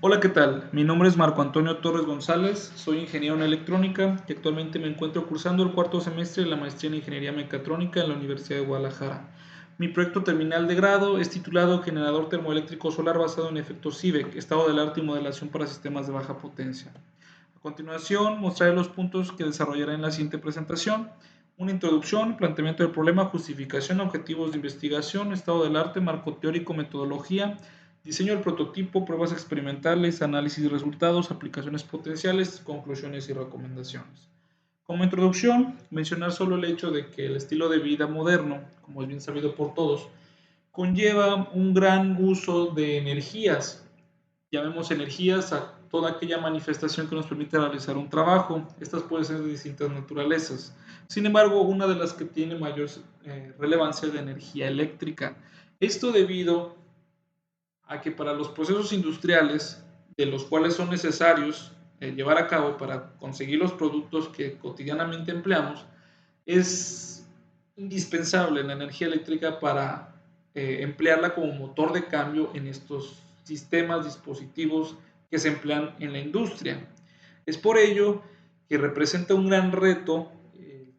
Hola, ¿qué tal? Mi nombre es Marco Antonio Torres González, soy ingeniero en electrónica y actualmente me encuentro cursando el cuarto semestre de la maestría en ingeniería mecatrónica en la Universidad de Guadalajara. Mi proyecto terminal de grado es titulado Generador termoeléctrico solar basado en efectos CIVEC, estado del arte y modelación para sistemas de baja potencia. A continuación, mostraré los puntos que desarrollaré en la siguiente presentación. Una introducción, planteamiento del problema, justificación, objetivos de investigación, estado del arte, marco teórico, metodología, diseño del prototipo, pruebas experimentales, análisis de resultados, aplicaciones potenciales, conclusiones y recomendaciones. Como introducción, mencionar solo el hecho de que el estilo de vida moderno, como es bien sabido por todos, conlleva un gran uso de energías. Llamemos energías a toda aquella manifestación que nos permite realizar un trabajo. Estas pueden ser de distintas naturalezas. Sin embargo, una de las que tiene mayor relevancia es la energía eléctrica. Esto debido a que para los procesos industriales, de los cuales son necesarios llevar a cabo para conseguir los productos que cotidianamente empleamos, es indispensable la energía eléctrica para emplearla como motor de cambio en estos sistemas, dispositivos que se emplean en la industria. Es por ello que representa un gran reto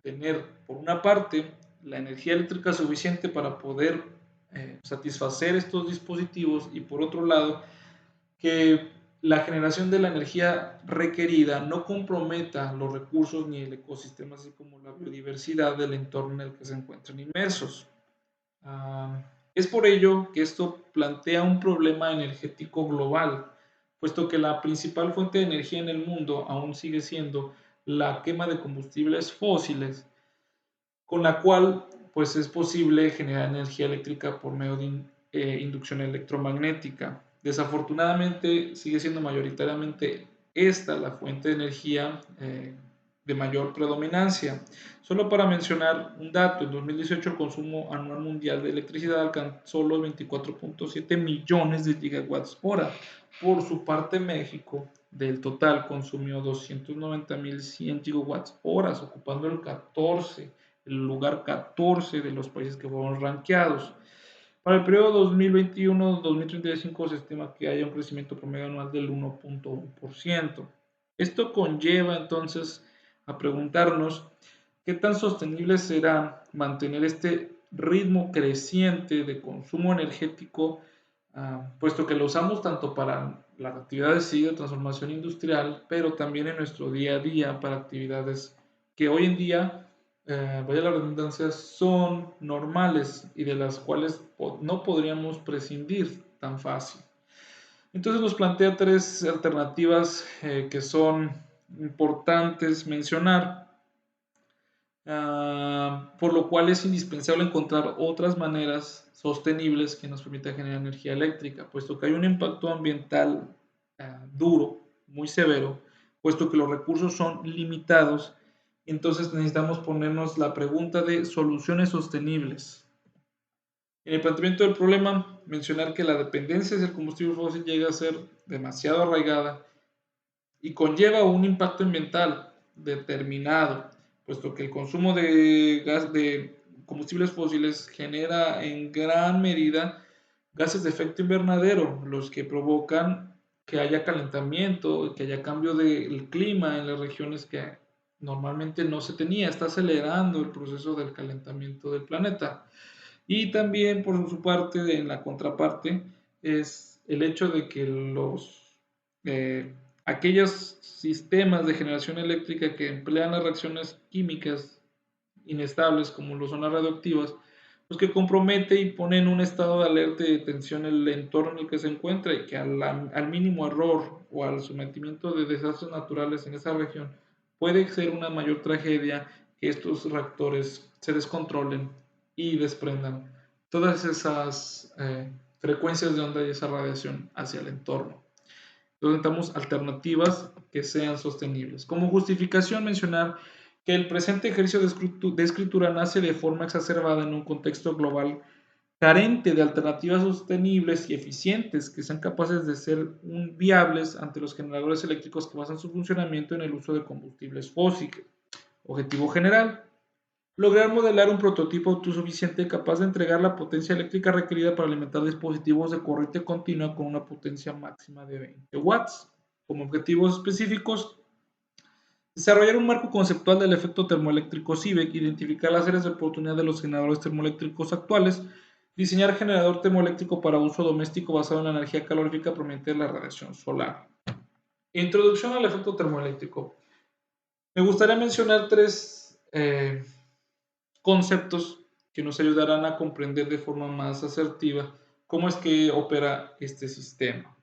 tener, por una parte, la energía eléctrica suficiente para poder satisfacer estos dispositivos y por otro lado, que la generación de la energía requerida no comprometa los recursos ni el ecosistema, así como la biodiversidad del entorno en el que se encuentran inmersos. Es por ello que esto plantea un problema energético global, puesto que la principal fuente de energía en el mundo aún sigue siendo la quema de combustibles fósiles, con la cual pues es posible generar energía eléctrica por medio de inducción electromagnética. Desafortunadamente sigue siendo mayoritariamente esta la fuente de energía de mayor predominancia. Solo para mencionar un dato, en 2018 el consumo anual mundial de electricidad alcanzó los 24.7 millones de gigawatts hora. Por su parte, México del total consumió 290.100 gigawatts horas, ocupando el lugar 14 de los países que fueron rankeados. Para el periodo 2021-2035 se estima que haya un crecimiento promedio anual del 1.1%. Esto conlleva entonces a preguntarnos qué tan sostenible será mantener este ritmo creciente de consumo energético, puesto que lo usamos tanto para las actividades de transformación industrial, pero también en nuestro día a día para actividades que hoy en día, vaya la redundancia, son normales y de las cuales no podríamos prescindir tan fácil. Entonces nos plantea tres alternativas que son importantes mencionar, por lo cual es indispensable encontrar otras maneras sostenibles que nos permitan generar energía eléctrica, puesto que hay un impacto ambiental duro, muy severo, puesto que los recursos son limitados. Entonces necesitamos ponernos la pregunta de soluciones sostenibles. En el planteamiento del problema, mencionar que la dependencia del combustible fósil llega a ser demasiado arraigada y conlleva un impacto ambiental determinado, puesto que el consumo de gas de combustibles fósiles genera en gran medida gases de efecto invernadero, los que provocan que haya calentamiento, que haya cambio del clima en las regiones que normalmente no se tenía, está acelerando el proceso del calentamiento del planeta. Y también, por su parte, en la contraparte, es el hecho de que eh, aquellos sistemas de generación eléctrica que emplean las reacciones químicas inestables, como lo son las radioactivas, pues que compromete y pone en un estado de alerta y de tensión el entorno en el que se encuentra y que al mínimo error o al sometimiento de desastres naturales en esa región puede ser una mayor tragedia que estos reactores se descontrolen y desprendan todas esas frecuencias de onda y esa radiación hacia el entorno. Entonces necesitamos alternativas que sean sostenibles. Como justificación mencionar que el presente ejercicio de escritura nace de forma exacerbada en un contexto global carente de alternativas sostenibles y eficientes que sean capaces de ser viables ante los generadores eléctricos que basan su funcionamiento en el uso de combustibles fósiles. Objetivo general: Lograr modelar un prototipo autosuficiente capaz de entregar la potencia eléctrica requerida para alimentar dispositivos de corriente continua con una potencia máxima de 20 watts. Como objetivos específicos, desarrollar un marco conceptual del efecto termoeléctrico CIVEC, identificar las áreas de oportunidad de los generadores termoeléctricos actuales, diseñar generador termoeléctrico para uso doméstico basado en la energía calorífica proveniente de la radiación solar. Introducción al efecto termoeléctrico. Me gustaría mencionar tres conceptos que nos ayudarán a comprender de forma más asertiva cómo es que opera este sistema.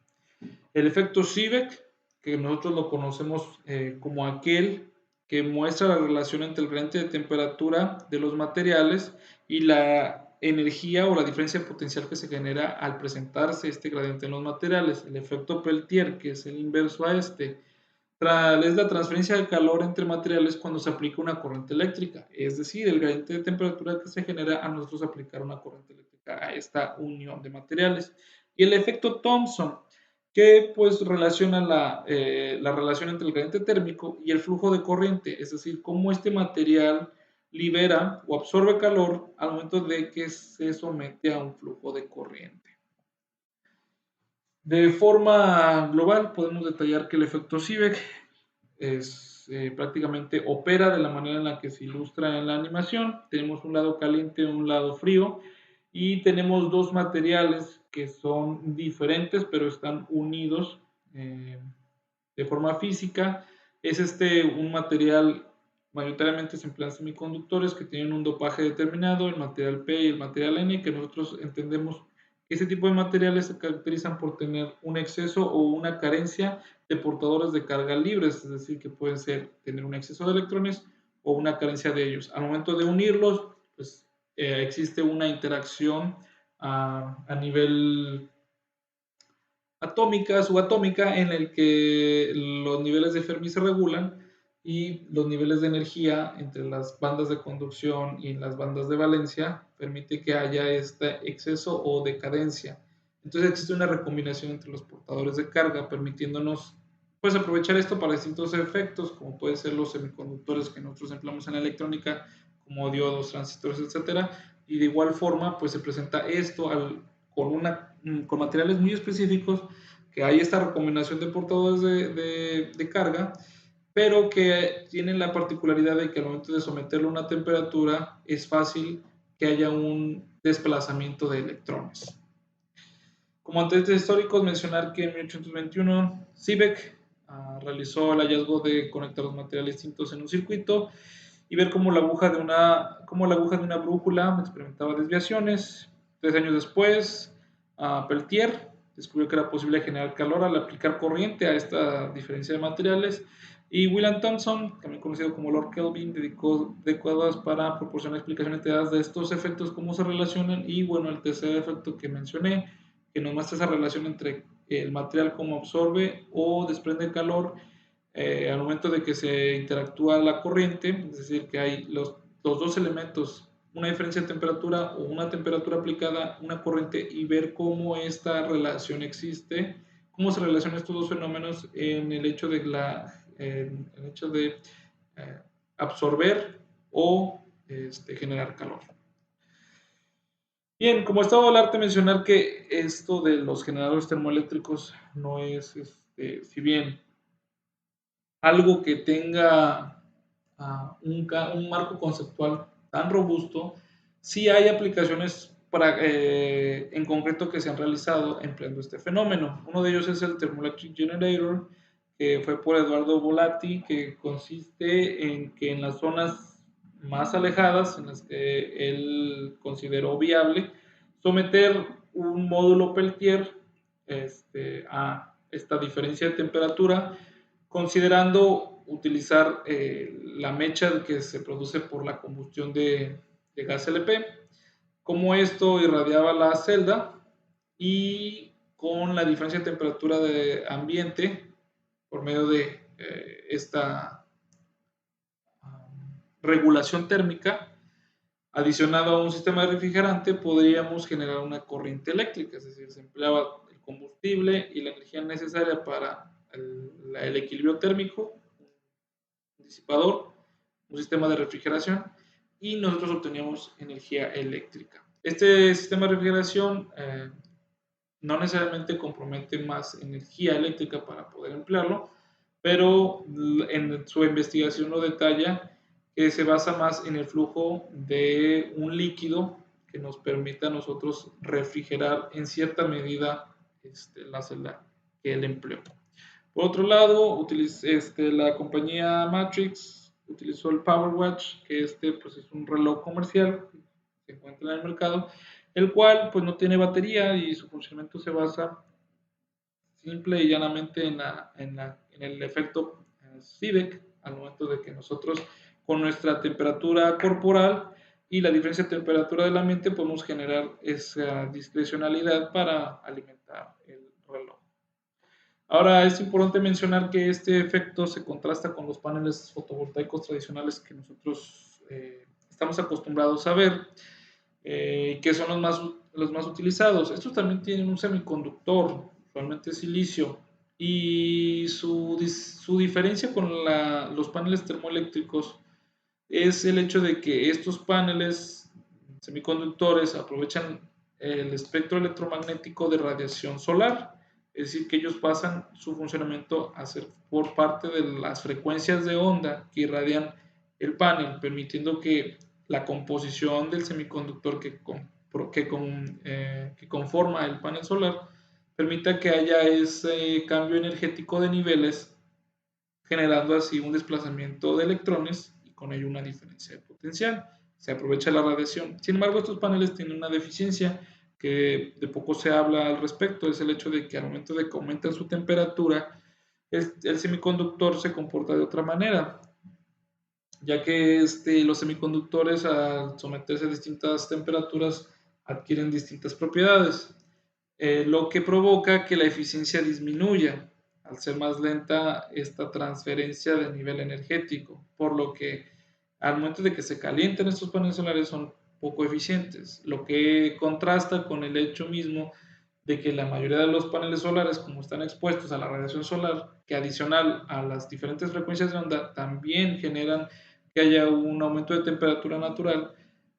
El efecto Seebeck, que nosotros lo conocemos como aquel que muestra la relación entre el gradiente de temperatura de los materiales y la energía o la diferencia potencial que se genera al presentarse este gradiente en los materiales. El efecto Peltier, que es el inverso a este, es la transferencia de calor entre materiales cuando se aplica una corriente eléctrica, es decir, el gradiente de temperatura que se genera a nosotros aplicar una corriente eléctrica a esta unión de materiales. Y el efecto Thomson, que pues relaciona la relación entre el gradiente térmico y el flujo de corriente, es decir, cómo este material libera o absorbe calor al momento de que se somete a un flujo de corriente. De forma global, podemos detallar que el efecto Seebeck prácticamente opera de la manera en la que se ilustra en la animación. Tenemos un lado caliente y un lado frío y tenemos dos materiales que son diferentes pero están unidos de forma física. Es un material mayoritariamente se emplean semiconductores que tienen un dopaje determinado, el material P y el material N, que nosotros entendemos que ese tipo de materiales se caracterizan por tener un exceso o una carencia de portadores de carga libres, es decir, que pueden tener un exceso de electrones o una carencia de ellos. Al momento de unirlos, pues existe una interacción a nivel atómica, subatómica, en el que los niveles de Fermi se regulan y los niveles de energía entre las bandas de conducción y las bandas de valencia permite que haya este exceso o decadencia. Entonces existe una recombinación entre los portadores de carga, permitiéndonos pues aprovechar esto para distintos efectos, como pueden ser los semiconductores que nosotros empleamos en la electrónica, como diodos, transistores, etcétera. Y de igual forma, pues se presenta esto con materiales muy específicos, que hay esta recombinación de portadores de carga, pero que tienen la particularidad de que al momento de someterlo a una temperatura es fácil que haya un desplazamiento de electrones. Como antecedentes históricos, mencionar que en 1821 Seebeck realizó el hallazgo de conectar los materiales distintos en un circuito y ver cómo la aguja de una brújula experimentaba desviaciones. 3 años después, Peltier descubrió que era posible generar calor al aplicar corriente a esta diferencia de materiales. Y William Thomson, también conocido como Lord Kelvin, dedicó décadas para proporcionar explicaciones detalladas de estos efectos, cómo se relacionan. Y bueno, el tercer efecto que mencioné, que nos muestra esa relación entre el material cómo absorbe o desprende calor al momento de que se interactúa la corriente, es decir, que hay los dos elementos, una diferencia de temperatura o una temperatura aplicada, una corriente, y ver cómo esta relación existe, cómo se relacionan estos dos fenómenos en el hecho de absorber o generar calor. Bien, como estado del arte mencionar que esto de los generadores termoeléctricos no es, si bien algo que tenga un marco conceptual tan robusto, sí hay aplicaciones en concreto que se han realizado empleando este fenómeno. Uno de ellos es el Thermoelectric Generator, que fue por Eduardo Volatti, que consiste en que en las zonas más alejadas, en las que él consideró viable, someter un módulo Peltier a esta diferencia de temperatura, considerando utilizar la mecha que se produce por la combustión de gas LP, como esto irradiaba la celda y con la diferencia de temperatura de ambiente por medio de esta regulación térmica adicionado a un sistema de refrigerante, podríamos generar una corriente eléctrica, es decir, se empleaba el combustible y la energía necesaria para el equilibrio térmico, un disipador, un sistema de refrigeración, y nosotros obteníamos energía eléctrica. Este sistema de refrigeración no necesariamente compromete más energía eléctrica para poder emplearlo, pero en su investigación lo detalla que se basa más en el flujo de un líquido que nos permita a nosotros refrigerar en cierta medida la celda que él empleó. Por otro lado, la compañía Matrix utilizó el PowerWatch, que pues, es un reloj comercial que se encuentra en el mercado, el cual pues no tiene batería y su funcionamiento se basa simple y llanamente en el efecto Seebeck al momento de que nosotros con nuestra temperatura corporal y la diferencia de temperatura del ambiente podemos generar esa discrecionalidad para alimentar el reloj. Ahora es importante mencionar que este efecto se contrasta con los paneles fotovoltaicos tradicionales que nosotros estamos acostumbrados a ver, que son los más utilizados. Estos también tienen un semiconductor, usualmente silicio, y su diferencia con los paneles termoeléctricos es el hecho de que estos paneles semiconductores aprovechan el espectro electromagnético de radiación solar, es decir, que ellos pasan su funcionamiento a ser por parte de las frecuencias de onda que irradian el panel, permitiendo que la composición del semiconductor que conforma el panel solar permita que haya ese cambio energético de niveles, generando así un desplazamiento de electrones y con ello una diferencia de potencial. Se aprovecha la radiación. Sin embargo, estos paneles tienen una deficiencia que de poco se habla al respecto, es el hecho de que al momento de que aumenta su temperatura, el semiconductor se comporta de otra manera, ya que los semiconductores al someterse a distintas temperaturas adquieren distintas propiedades, lo que provoca que la eficiencia disminuya al ser más lenta esta transferencia de nivel energético, por lo que al momento de que se calienten estos paneles solares son poco eficientes, lo que contrasta con el hecho mismo de que la mayoría de los paneles solares, como están expuestos a la radiación solar, que adicional a las diferentes frecuencias de onda, también generan que haya un aumento de temperatura natural,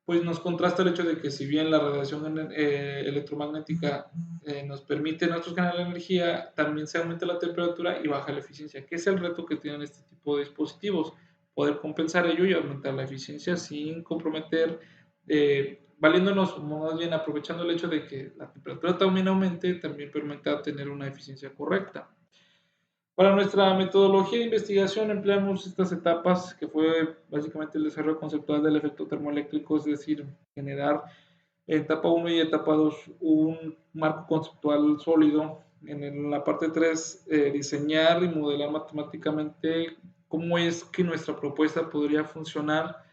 pues nos contrasta el hecho de que si bien la radiación electromagnética nos permite nosotros generar energía, también se aumenta la temperatura y baja la eficiencia, que es el reto que tienen este tipo de dispositivos, poder compensar ello y aumentar la eficiencia sin comprometer, valiéndonos, más bien aprovechando el hecho de que la temperatura también aumente, también permita tener una eficiencia correcta. Para nuestra metodología de investigación empleamos estas etapas, que fue básicamente el desarrollo conceptual del efecto termoeléctrico, es decir, generar en etapa 1 y etapa 2 un marco conceptual sólido. En la parte 3, diseñar y modelar matemáticamente cómo es que nuestra propuesta podría funcionar.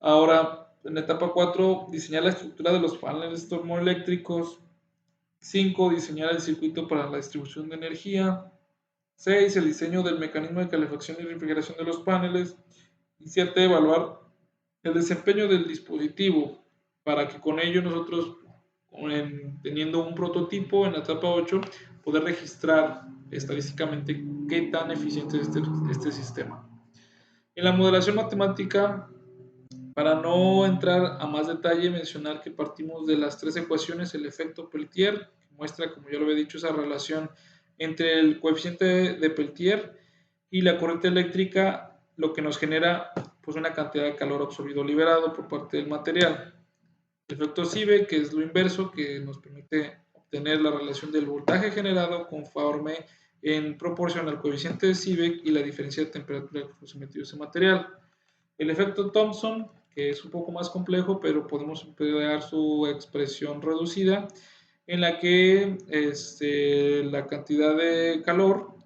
Ahora, en la etapa 4, diseñar la estructura de los paneles termoeléctricos. 5, diseñar el circuito para la distribución de energía. 6, el diseño del mecanismo de calefacción y refrigeración de los paneles. Y 7, evaluar el desempeño del dispositivo para que con ello nosotros, teniendo un prototipo en la etapa 8, poder registrar estadísticamente qué tan eficiente es este sistema. En la modelación matemática, para no entrar a más detalle, mencionar que partimos de las tres ecuaciones, el efecto Peltier, que muestra, como ya lo había dicho, esa relación entre el coeficiente de Peltier y la corriente eléctrica, lo que nos genera pues una cantidad de calor absorbido liberado por parte del material. El efecto Seebeck, que es lo inverso, que nos permite obtener la relación del voltaje generado conforme en proporción al coeficiente de Seebeck y la diferencia de temperatura que fue sometido ese material. El efecto Thomson, que es un poco más complejo, pero podemos emplear su expresión reducida, en la que la cantidad de calor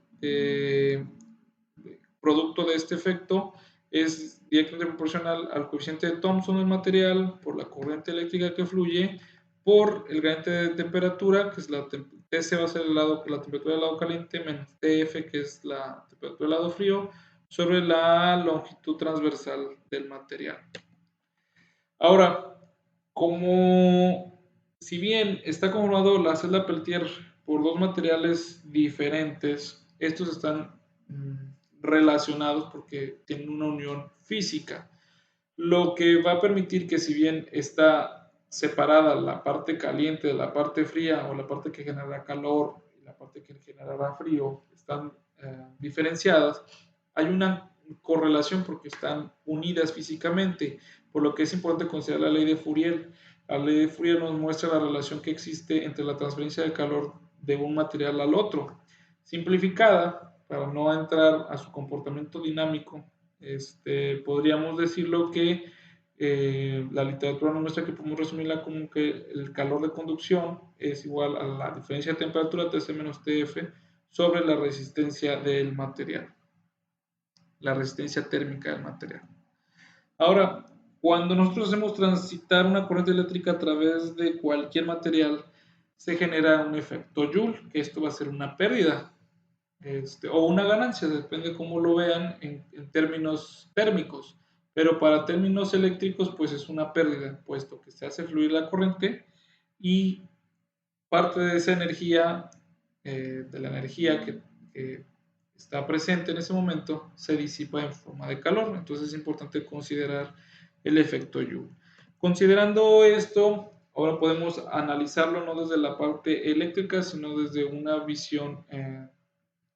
producto de este efecto es directamente proporcional al coeficiente de Thomson del material por la corriente eléctrica que fluye por el gradiente de temperatura, que es Tc va a ser la temperatura del lado caliente, menos Tf, que es la temperatura del lado frío, sobre la longitud transversal del material. Ahora, como si bien está conformado la celda Peltier por dos materiales diferentes, estos están relacionados porque tienen una unión física. lo que va a permitir que, si bien está separada la parte caliente de la parte fría, o la parte que genera calor y la parte que generará frío están diferenciadas, hay una correlación porque están unidas físicamente, por lo que es importante considerar la ley de Fourier. La ley de Fourier nos muestra la relación que existe entre la transferencia de calor de un material al otro. Simplificada, para no entrar a su comportamiento dinámico, podríamos decirlo que la literatura nos muestra que podemos resumirla como que el calor de conducción es igual a la diferencia de temperatura Tc menos Tf sobre la resistencia del material, la resistencia térmica del material. Ahora, cuando nosotros hacemos transitar una corriente eléctrica a través de cualquier material, se genera un efecto Joule, que esto va a ser una pérdida o una ganancia, depende cómo lo vean en términos térmicos. Pero para términos eléctricos, pues es una pérdida, puesto que se hace fluir la corriente y parte de esa energía, de la energía que está presente en ese momento, se disipa en forma de calor. Entonces es importante considerar el efecto Joule. Considerando esto, ahora podemos analizarlo no desde la parte eléctrica, sino desde una visión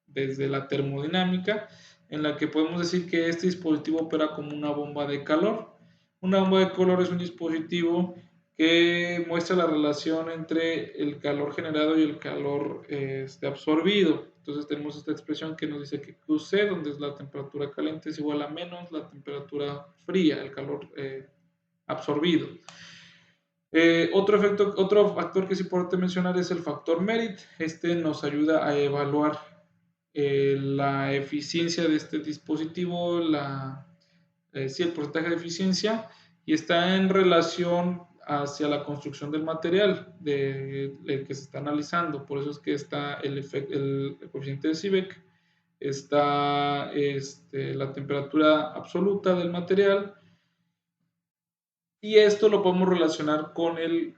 desde la termodinámica, en la que podemos decir que este dispositivo opera como una bomba de calor. Una bomba de calor es un dispositivo que muestra la relación entre el calor generado y el calor absorbido. Entonces tenemos esta expresión que nos dice que QC, donde es la temperatura caliente, es igual a menos la temperatura fría, el calor absorbido. Otro factor que es importante mencionar es el factor Merit. Este nos ayuda a evaluar la eficiencia de este dispositivo, sí, el porcentaje de eficiencia, y está en relación hacia la construcción del material que se está analizando. Por eso es que está el coeficiente de Seebeck, está la temperatura absoluta del material, y esto lo podemos relacionar con el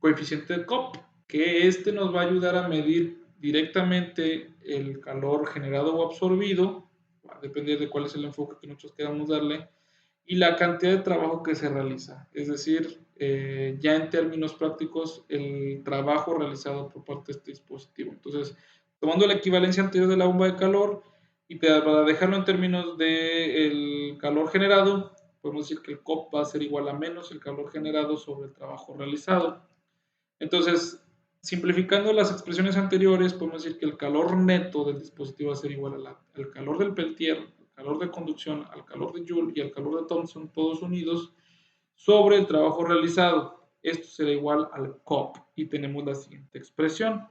coeficiente de COP, que nos va a ayudar a medir directamente el calor generado o absorbido, va a depender de cuál es el enfoque que nosotros queramos darle, y la cantidad de trabajo que se realiza. Es decir, ya en términos prácticos, el trabajo realizado por parte de este dispositivo. Entonces, tomando la equivalencia anterior de la bomba de calor, y para dejarlo en términos del calor generado, podemos decir que el COP va a ser igual a menos el calor generado sobre el trabajo realizado. Entonces, simplificando las expresiones anteriores, podemos decir que el calor neto del dispositivo va a ser igual al calor del Peltier, al calor de conducción, al calor de Joule y al calor de Thomson, todos unidos, sobre el trabajo realizado. Esto será igual al COP, y tenemos la siguiente expresión.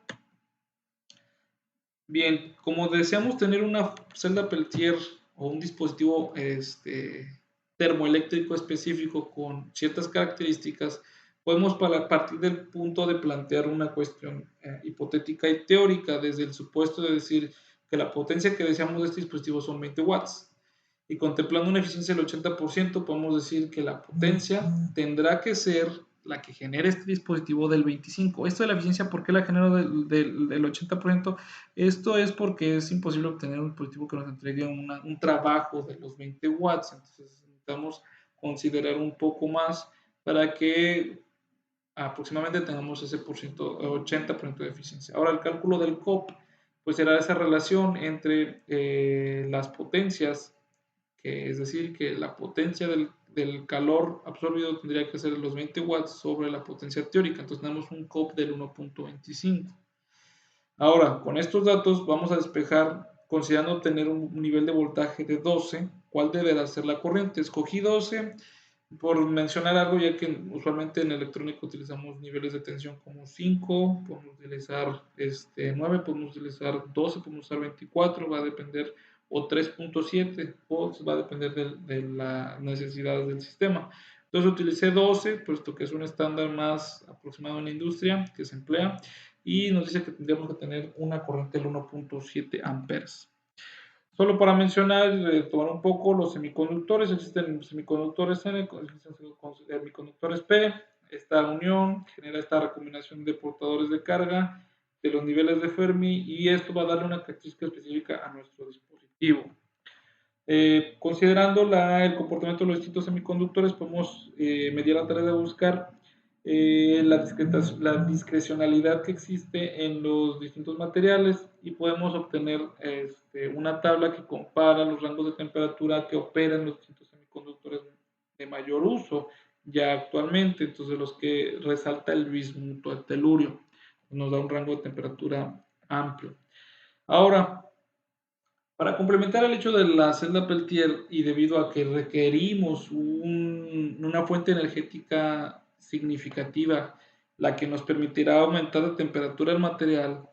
Bien, como deseamos tener una celda Peltier o un dispositivo termoeléctrico específico con ciertas características, podemos partir del punto de plantear una cuestión hipotética y teórica desde el supuesto de decir que la potencia que deseamos de este dispositivo son 20 watts. Y contemplando una eficiencia del 80%, podemos decir que la potencia tendrá que ser la que genere este dispositivo del 25%. Esto de la eficiencia, ¿por qué la genero del 80%? Esto es porque es imposible obtener un dispositivo que nos entregue un trabajo de los 20 watts. Entonces necesitamos considerar un poco más para que aproximadamente tengamos ese 80% de eficiencia. Ahora, el cálculo del COP, pues será esa relación entre las potencias, que es decir, que la potencia del calor absorbido tendría que ser los 20 watts sobre la potencia teórica. Entonces tenemos un COP del 1.25. Ahora, con estos datos vamos a despejar, considerando tener un nivel de voltaje de 12, cuál deberá ser la corriente. Escogí 12 por mencionar algo, ya que usualmente en electrónica utilizamos niveles de tensión como 5, podemos utilizar 9, podemos utilizar 12, podemos usar 24, va a depender, o 3.7, o va a depender de las necesidades del sistema. Entonces utilicé 12, puesto que es un estándar más aproximado en la industria que se emplea, y nos dice que tendríamos que tener una corriente del 1.7 amperes. Solo para mencionar, tomar un poco los semiconductores, existen semiconductores N, existen semiconductores P. Esta unión genera esta recombinación de portadores de carga de los niveles de Fermi, y esto va a darle una característica específica a nuestro dispositivo. Considerando el comportamiento de los distintos semiconductores, podemos medir la tarea de buscar la discrecionalidad que existe en los distintos materiales y podemos obtener una tabla que compara los rangos de temperatura que operan los distintos semiconductores de mayor uso ya actualmente. Entonces, los que resalta el bismuto, el telurio, nos da un rango de temperatura amplio. Ahora, para complementar el hecho de la celda Peltier y debido a que requerimos una fuente energética significativa, la que nos permitirá aumentar la temperatura del material,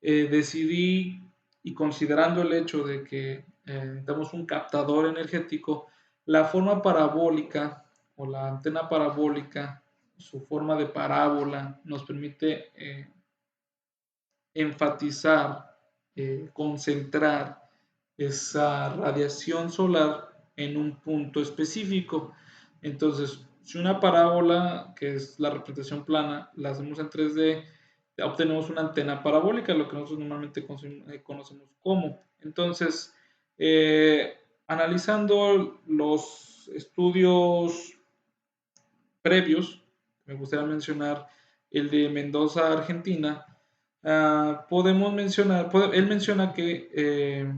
decidí, y considerando el hecho de que necesitamos un captador energético, la forma parabólica o la antena parabólica, su forma de parábola, nos permite enfatizar, concentrar esa radiación solar en un punto específico. Entonces, si una parábola, que es la representación plana, la hacemos en 3D, obtenemos una antena parabólica, lo que nosotros normalmente conocemos como. Entonces, analizando los estudios previos, me gustaría mencionar el de Mendoza, Argentina. Podemos mencionar, él menciona que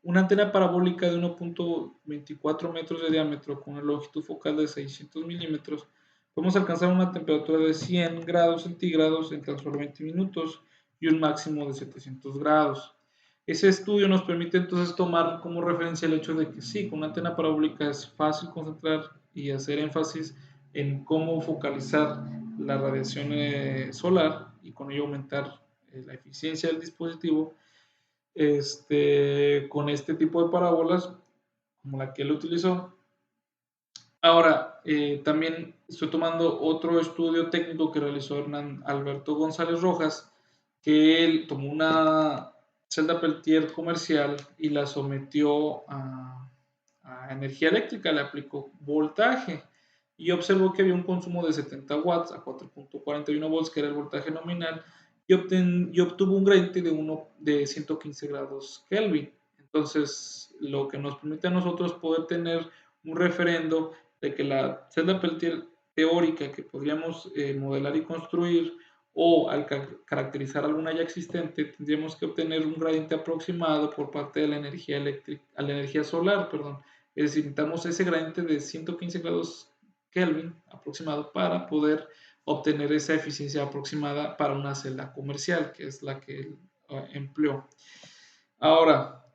una antena parabólica de 1.24 metros de diámetro con una longitud focal de 600 milímetros, podemos alcanzar una temperatura de 100 grados centígrados en tan solo 20 minutos y un máximo de 700 grados. Ese estudio nos permite entonces tomar como referencia el hecho de que sí, con una antena parabólica es fácil concentrar y hacer énfasis en cómo focalizar la radiación solar y con ello aumentar la eficiencia del dispositivo con este tipo de parábolas como la que él utilizó. Ahora, también estoy tomando otro estudio técnico que realizó Hernán Alberto González Rojas, que él tomó una celda Peltier comercial y la sometió a energía eléctrica, le aplicó voltaje y observó que había un consumo de 70 watts a 4.41 volts, que era el voltaje nominal, y obtuvo un gradiente de 115 grados Kelvin. Entonces, lo que nos permite a nosotros poder tener un referendo de que la celda Peltier teórica que podríamos modelar y construir o al caracterizar alguna ya existente, tendríamos que obtener un gradiente aproximado por parte de la energía eléctrica, a la energía solar, perdón. Es decir, necesitamos ese gradiente de 115 grados Kelvin aproximado para poder obtener esa eficiencia aproximada para una celda comercial, que es la que él empleó. Ahora,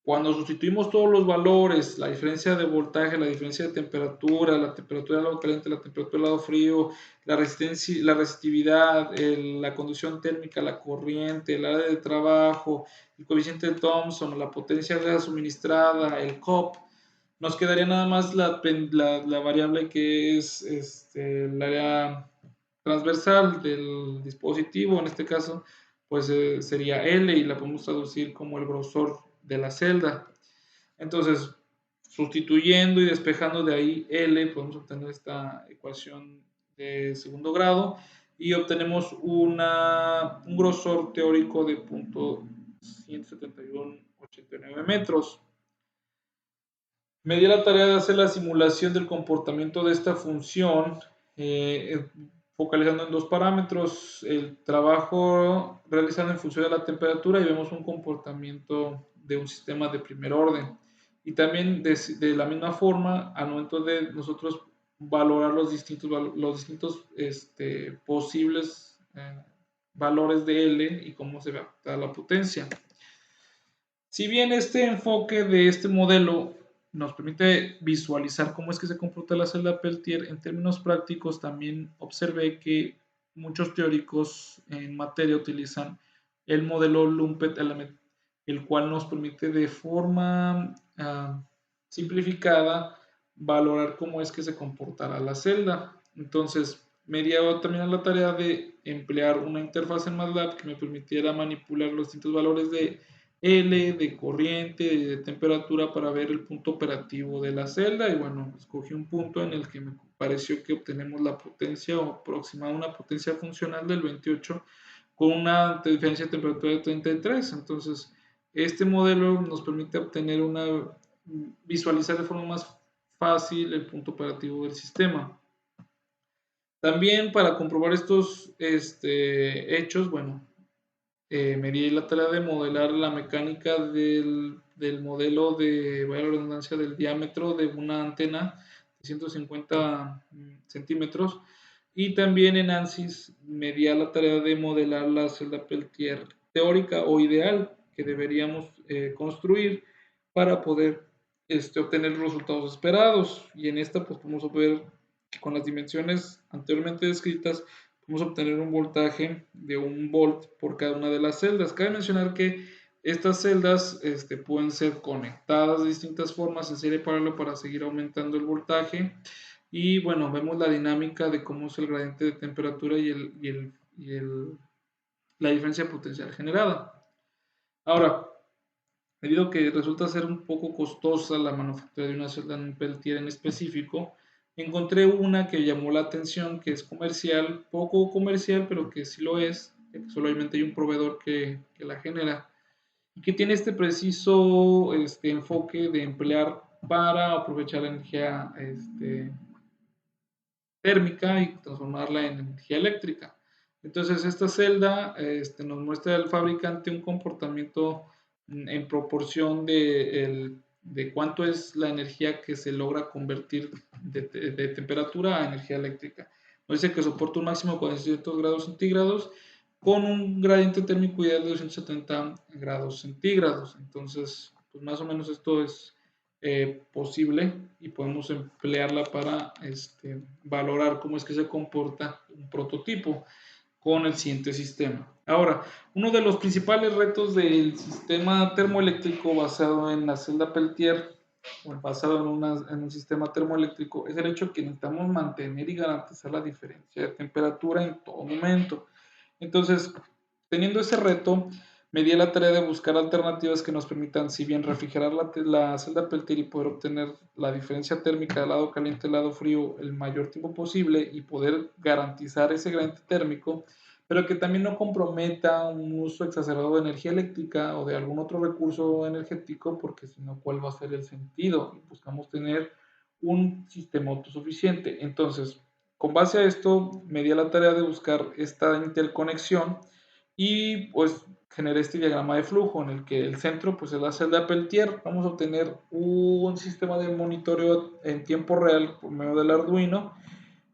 cuando sustituimos todos los valores, la diferencia de voltaje, la diferencia de temperatura, la temperatura del lado caliente, la temperatura del lado frío, la resistencia, la resistividad, la conducción térmica, la corriente, el área de trabajo, el coeficiente de Thomson, la potencia suministrada, el COP, nos quedaría nada más la variable que es el área transversal del dispositivo, en este caso, pues sería L y la podemos traducir como el grosor de la celda. Entonces, sustituyendo y despejando de ahí L, podemos obtener esta ecuación de segundo grado y obtenemos un grosor teórico de 171,89 metros. Me di la tarea de hacer la simulación del comportamiento de esta función, focalizando en dos parámetros, el trabajo realizado en función de la temperatura y vemos un comportamiento de un sistema de primer orden. Y también de la misma forma, al momento de nosotros valorar los distintos posibles valores de L y cómo se va a la potencia. Si bien este enfoque de este modelo nos permite visualizar cómo es que se comporta la celda Peltier, en términos prácticos también observé que muchos teóricos en materia utilizan el modelo Lumpet Element, el cual nos permite de forma simplificada valorar cómo es que se comportará la celda. Entonces, me di también la tarea de emplear una interfaz en MATLAB que me permitiera manipular los distintos valores de L, de corriente, de temperatura para ver el punto operativo de la celda y bueno, escogí un punto en el que me pareció que obtenemos la potencia o aproximada una potencia funcional del 28 con una diferencia de temperatura de 33. Entonces, Este modelo nos permite visualizar de forma más fácil el punto operativo del sistema. También para comprobar estos hechos, bueno, me di la tarea de modelar la mecánica del modelo de, vaya la redundancia, del diámetro de una antena de 150 centímetros. Y también en ANSYS me di a la tarea de modelar la celda Peltier teórica o ideal que deberíamos construir para poder obtener los resultados esperados. Y en esta pues podemos ver que con las dimensiones anteriormente descritas vamos a obtener un voltaje de 1 volt por cada una de las celdas. Cabe mencionar que estas celdas pueden ser conectadas de distintas formas en serie paralela para seguir aumentando el voltaje. Y bueno, vemos la dinámica de cómo es el gradiente de temperatura la diferencia potencial generada. Ahora, debido a que resulta ser un poco costosa la manufactura de una celda en Peltier en específico, encontré una que llamó la atención, que es comercial, poco comercial, pero que sí lo es, que solamente hay un proveedor que la genera, y que tiene este preciso enfoque de emplear para aprovechar la energía térmica y transformarla en energía eléctrica. Entonces esta celda nos muestra al fabricante un comportamiento en proporción de cuánto es la energía que se logra convertir de temperatura a energía eléctrica. Nos dice que soporta un máximo de 400 grados centígrados con un gradiente térmico ideal de 270 grados centígrados. Entonces, pues más o menos esto es posible y podemos emplearla para valorar cómo es que se comporta un prototipo con el siguiente sistema. Ahora, uno de los principales retos del sistema termoeléctrico basado en la celda Peltier, o basado en un sistema termoeléctrico, es el hecho que necesitamos mantener y garantizar la diferencia de temperatura en todo momento. Entonces, teniendo ese reto, me di a la tarea de buscar alternativas que nos permitan, si bien refrigerar la celda Peltier y poder obtener la diferencia térmica del lado caliente al lado frío el mayor tiempo posible y poder garantizar ese gradiente térmico, pero que también no comprometa un uso exacerbado de energía eléctrica o de algún otro recurso energético, porque si no, ¿cuál va a ser el sentido? Buscamos tener un sistema autosuficiente. Entonces, con base a esto, me di a la tarea de buscar esta interconexión y pues generé este diagrama de flujo en el que el centro pues es la celda Peltier. Vamos a obtener un sistema de monitoreo en tiempo real por medio del Arduino.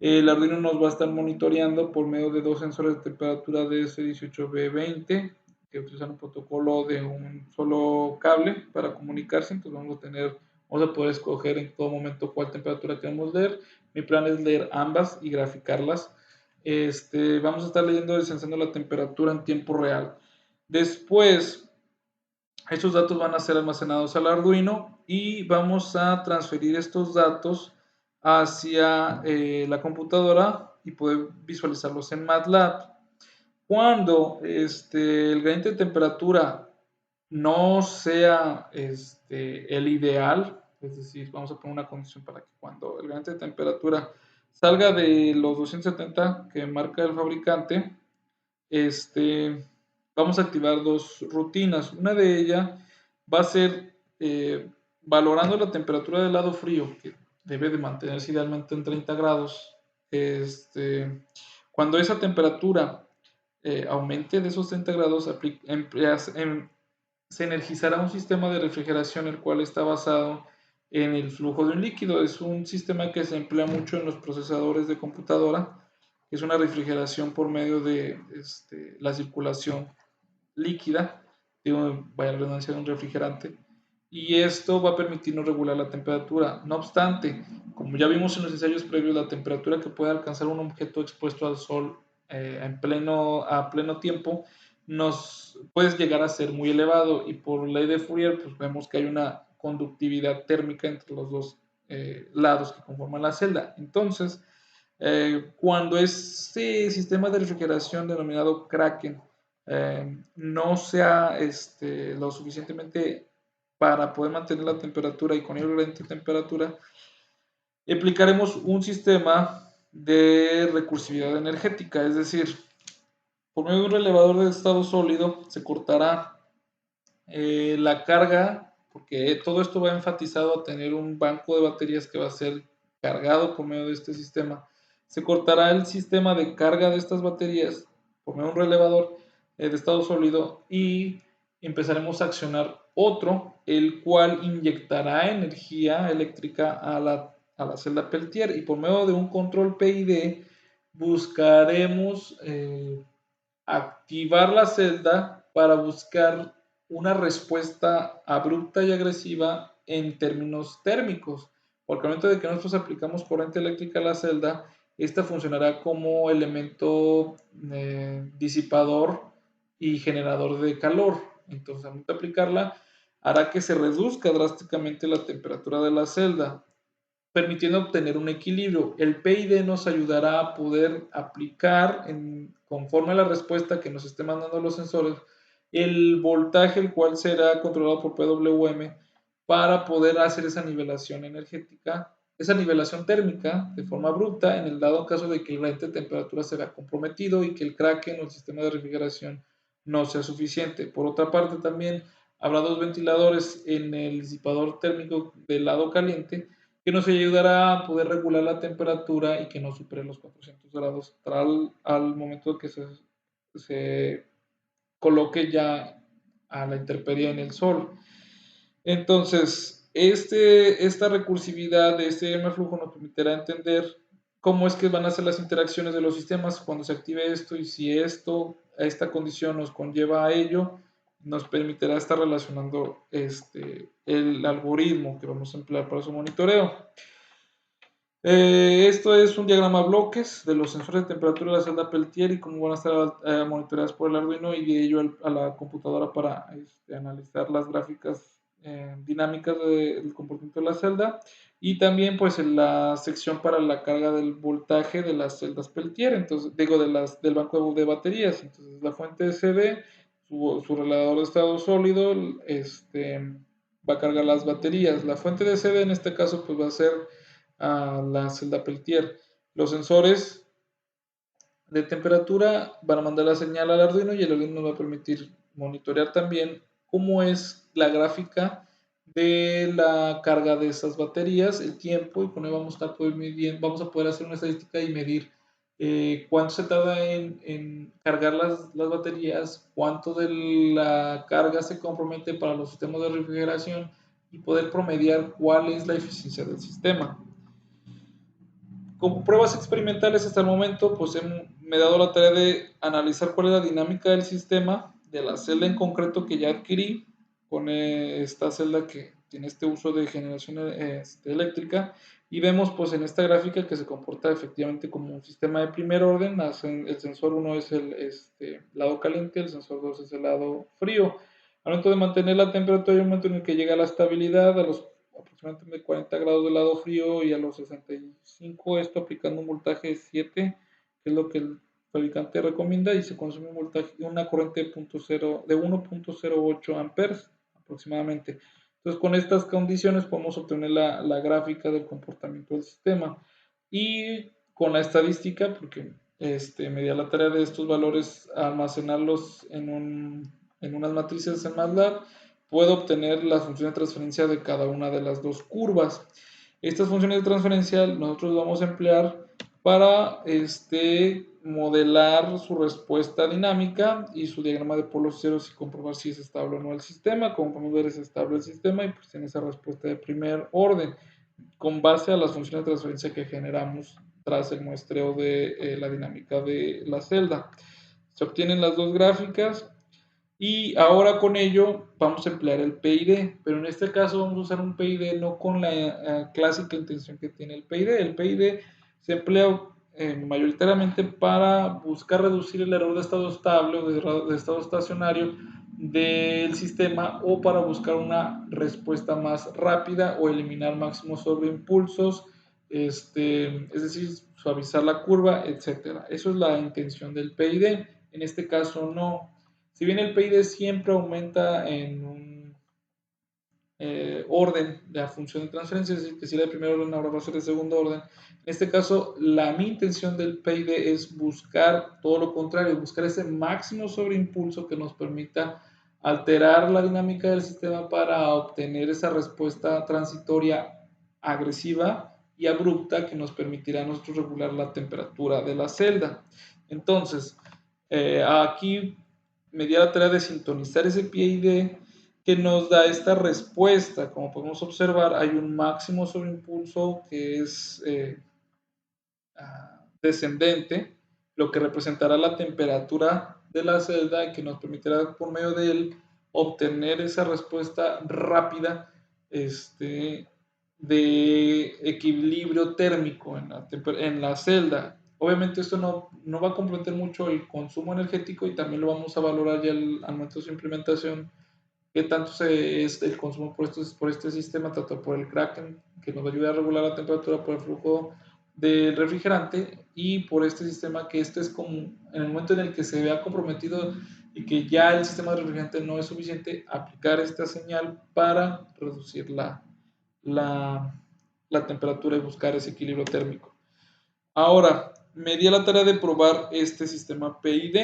El Arduino nos va a estar monitoreando por medio de dos sensores de temperatura DS18B20 que utilizan un protocolo de un solo cable para comunicarse. Entonces vamos a poder escoger en todo momento cuál temperatura queremos leer. Mi plan es leer ambas y graficarlas. Vamos a estar leyendo y sensando la temperatura en tiempo real. Después, estos datos van a ser almacenados al Arduino y vamos a transferir estos datos hacia la computadora y poder visualizarlos en MATLAB. Cuando el gradiente de temperatura no sea el ideal, es decir, vamos a poner una condición para que cuando el gradiente de temperatura salga de los 270 que marca el fabricante, vamos a activar dos rutinas. Una de ellas va a ser valorando la temperatura del lado frío, que debe de mantenerse idealmente en 30 grados. Cuando esa temperatura aumente de esos 30 grados, se energizará un sistema de refrigeración el cual está basado en el flujo de un líquido. Es un sistema que se emplea mucho en los procesadores de computadora, que es una refrigeración por medio de la circulación líquida, vaya la redundancia, de un refrigerante, y esto va a permitirnos regular la temperatura. No obstante, como ya vimos en los ensayos previos, la temperatura que puede alcanzar un objeto expuesto al sol a pleno tiempo nos puede llegar a ser muy elevado, y por ley de Fourier pues vemos que hay una conductividad térmica entre los dos lados que conforman la celda. Entonces, cuando este sistema de refrigeración denominado Kraken no sea lo suficientemente para poder mantener la temperatura y con ello el gradiente de temperatura, aplicaremos un sistema de recursividad energética, es decir, por medio de un relevador de estado sólido se cortará la carga, porque todo esto va enfatizado a tener un banco de baterías que va a ser cargado por medio de este sistema. Se cortará el sistema de carga de estas baterías por medio de un relevador de estado sólido y empezaremos a accionar otro, el cual inyectará energía eléctrica a la celda Peltier, y por medio de un control PID buscaremos activar la celda para buscar una respuesta abrupta y agresiva en términos térmicos, porque al momento de que nosotros aplicamos corriente eléctrica a la celda, esta funcionará como elemento disipador y generador de calor. Entonces, al momento de aplicarla, hará que se reduzca drásticamente la temperatura de la celda, permitiendo obtener un equilibrio. El PID nos ayudará a poder aplicar, conforme a la respuesta que nos esté mandando los sensores, el voltaje, el cual será controlado por PWM, para poder hacer esa nivelación energética, esa nivelación térmica de forma abrupta, en el dado caso de que el gradiente de temperatura será comprometido y que el Kraken o el sistema de refrigeración no sea suficiente. Por otra parte, también habrá dos ventiladores en el disipador térmico del lado caliente, que nos ayudará a poder regular la temperatura y que no supere los 400 grados al momento que se coloque ya a la intemperie en el sol. Entonces, esta recursividad de este diagrama de flujo nos permitirá entender cómo es que van a ser las interacciones de los sistemas cuando se active esto, y si esta condición nos conlleva a ello, nos permitirá estar relacionando el algoritmo que vamos a emplear para su monitoreo. Esto es un diagrama bloques de los sensores de temperatura de la celda Peltier y cómo van a estar monitoreadas por el Arduino, y de ello a la computadora para analizar las gráficas dinámicas del comportamiento de la celda, y también pues en la sección para la carga del voltaje de las celdas Peltier, entonces digo del banco de baterías. Entonces la fuente de CD, su relevador de estado sólido, va a cargar las baterías. La fuente de CD en este caso pues va a ser a la celda Peltier. Los sensores de temperatura van a mandar la señal al Arduino, y el Arduino nos va a permitir monitorear también cómo es la gráfica de la carga de esas baterías, el tiempo, y con ello vamos a poder hacer una estadística y medir cuánto se tarda en cargar las baterías, cuánto de la carga se compromete para los sistemas de refrigeración, y poder promediar cuál es la eficiencia del sistema. Como pruebas experimentales hasta el momento, pues me he dado la tarea de analizar cuál es la dinámica del sistema, de la celda en concreto que ya adquirí, con esta celda que tiene este uso de generación eléctrica, y vemos pues en esta gráfica que se comporta efectivamente como un sistema de primer orden. El sensor 1 es el lado caliente, el sensor 2 es el lado frío. Al momento de mantener la temperatura, hay un momento en el que llega a la estabilidad, a los aproximadamente 40 grados del lado frío, y a los 65, esto aplicando un voltaje de 7, que es lo que el fabricante recomienda, y se consume una corriente de 1.08 amperes aproximadamente. Entonces, con estas condiciones podemos obtener la gráfica del comportamiento del sistema, y con la estadística, porque me dio la tarea de estos valores almacenarlos en unas matrices en MATLAB, puedo obtener la función de transferencia de cada una de las dos curvas. Estas funciones de transferencia nosotros vamos a emplear para modelar su respuesta dinámica y su diagrama de polos ceros, y comprobar si es estable o no el sistema. Como podemos ver, es estable el sistema, y pues tiene esa respuesta de primer orden con base a las funciones de transferencia que generamos tras el muestreo de la dinámica de la celda. Se obtienen las dos gráficas, y ahora con ello vamos a emplear el PID, pero en este caso vamos a usar un PID no con la clásica intención que tiene el PID. El PID se emplea mayoritariamente para buscar reducir el error de estado estable o de estado estacionario del sistema, o para buscar una respuesta más rápida o eliminar máximos sobreimpulsos, es decir, suavizar la curva, etc. Eso es la intención del PID. En este caso no. Si bien el PID siempre aumenta en un orden la función de transferencia, es decir, que si era de primer orden ahora va a ser de segundo orden, en este caso mi intención del PID es buscar todo lo contrario, buscar ese máximo sobreimpulso que nos permita alterar la dinámica del sistema para obtener esa respuesta transitoria agresiva y abrupta que nos permitirá a nosotros regular la temperatura de la celda. Entonces, aquí me di a la tarea de sintonizar ese PID que nos da esta respuesta. Como podemos observar, hay un máximo sobreimpulso que es descendente, lo que representará la temperatura de la celda y que nos permitirá por medio de él obtener esa respuesta rápida de equilibrio térmico en la celda. Obviamente esto no va a comprometer mucho el consumo energético y también lo vamos a valorar ya al momento de su implementación, qué tanto es el consumo por este sistema, tanto por el Kraken, que nos ayuda a regular la temperatura, por el flujo del refrigerante, y por este sistema que este es como en el momento en el que se vea comprometido y que ya el sistema de refrigerante no es suficiente, aplicar esta señal para reducir la temperatura y buscar ese equilibrio térmico. Ahora, me di a la tarea de probar este sistema PID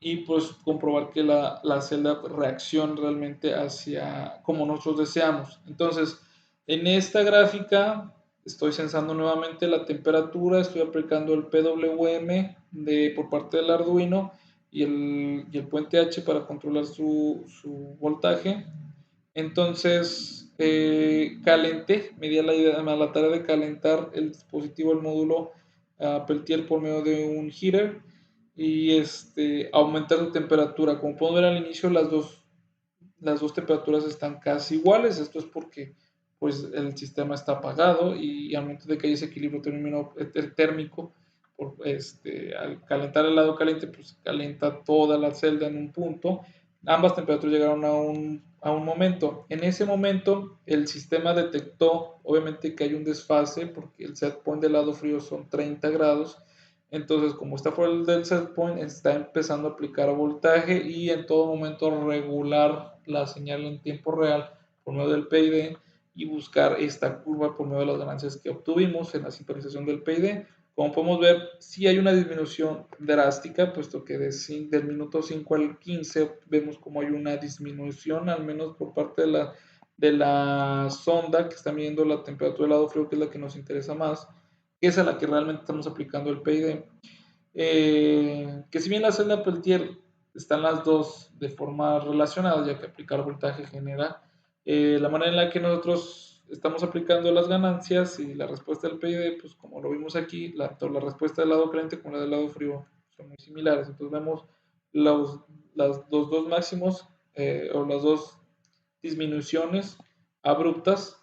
y pues comprobar que la celda reacciona realmente hacia como nosotros deseamos. Entonces, en esta gráfica estoy sensando nuevamente la temperatura, estoy aplicando el PWM por parte del Arduino y el puente H para controlar su voltaje. Entonces, calenté, me di a la tarea de calentar el dispositivo, el módulo Peltier por medio de un heater y aumentar la temperatura. Como pueden ver al inicio, las dos temperaturas están casi iguales. Esto es porque pues, el sistema está apagado y al momento de que hay ese equilibrio térmico, al calentar el lado caliente, pues calienta toda la celda en un punto. Ambas temperaturas llegaron a un momento. En ese momento, el sistema detectó, obviamente, que hay un desfase porque el set point del lado frío son 30 grados. Entonces, como está fuera del set point, está empezando a aplicar voltaje y en todo momento regular la señal en tiempo real por medio del PID y buscar esta curva por medio de las ganancias que obtuvimos en la sintonización del PID. Como podemos ver, sí hay una disminución drástica, puesto que del minuto 5 al 15 vemos como hay una disminución, al menos por parte de la sonda que está midiendo la temperatura del lado frío, que es la que nos interesa más, que es a la que realmente estamos aplicando el PID. Que si bien la celda Peltier están las dos de forma relacionada, ya que aplicar voltaje genera la manera en la que nosotros estamos aplicando las ganancias y la respuesta del PID, pues como lo vimos aquí, la respuesta del lado caliente como la del lado frío son muy similares. Entonces vemos los dos máximos o las dos disminuciones abruptas.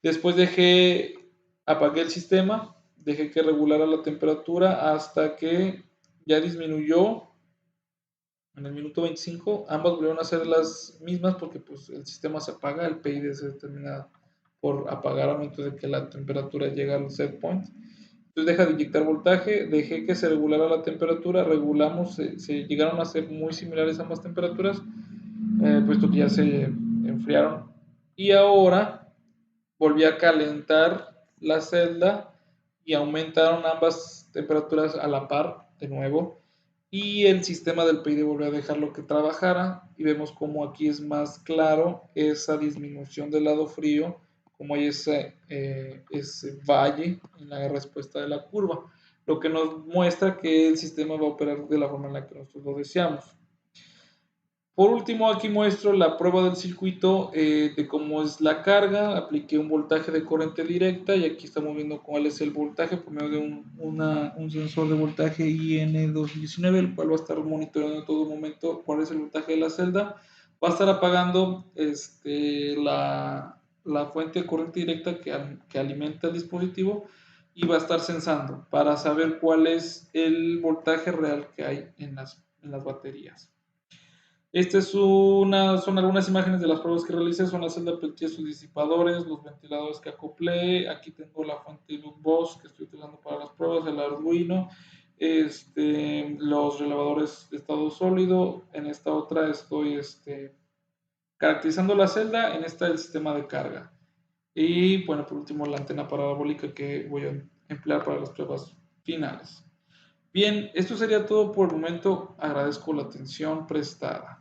Después apagué el sistema, dejé que regulara la temperatura hasta que ya disminuyó en el minuto 25. Ambas volvieron a ser las mismas porque pues, el sistema se apaga, el PID se determina por apagar al momento de que la temperatura llega al set point. Entonces deja de inyectar voltaje, dejé que se regulara la temperatura, regulamos, se llegaron a ser muy similares ambas temperaturas, puesto que ya se enfriaron. Y ahora volví a calentar la celda y aumentaron ambas temperaturas a la par de nuevo y el sistema del PID volvió a dejarlo que trabajara y vemos como aquí es más claro esa disminución del lado frío, como hay ese valle en la respuesta de la curva, lo que nos muestra que el sistema va a operar de la forma en la que nosotros lo deseamos. Por último, aquí muestro la prueba del circuito de cómo es la carga. Apliqué un voltaje de corriente directa y aquí estamos viendo cuál es el voltaje por medio de un sensor de voltaje IN219, el cual va a estar monitoreando en todo momento cuál es el voltaje de la celda. Va a estar apagando la fuente de corriente directa que alimenta el dispositivo y va a estar sensando para saber cuál es el voltaje real que hay en las baterías. Son algunas imágenes de las pruebas que realicé. Son la celda Peltier, sus disipadores, los ventiladores que acoplé. Aquí tengo la fuente Boss que estoy utilizando para las pruebas, el Arduino, los relevadores de estado sólido. En esta otra estoy caracterizando la celda. En esta el sistema de carga. Y bueno, por último la antena parabólica que voy a emplear para las pruebas finales. Bien, esto sería todo por el momento. Agradezco la atención prestada.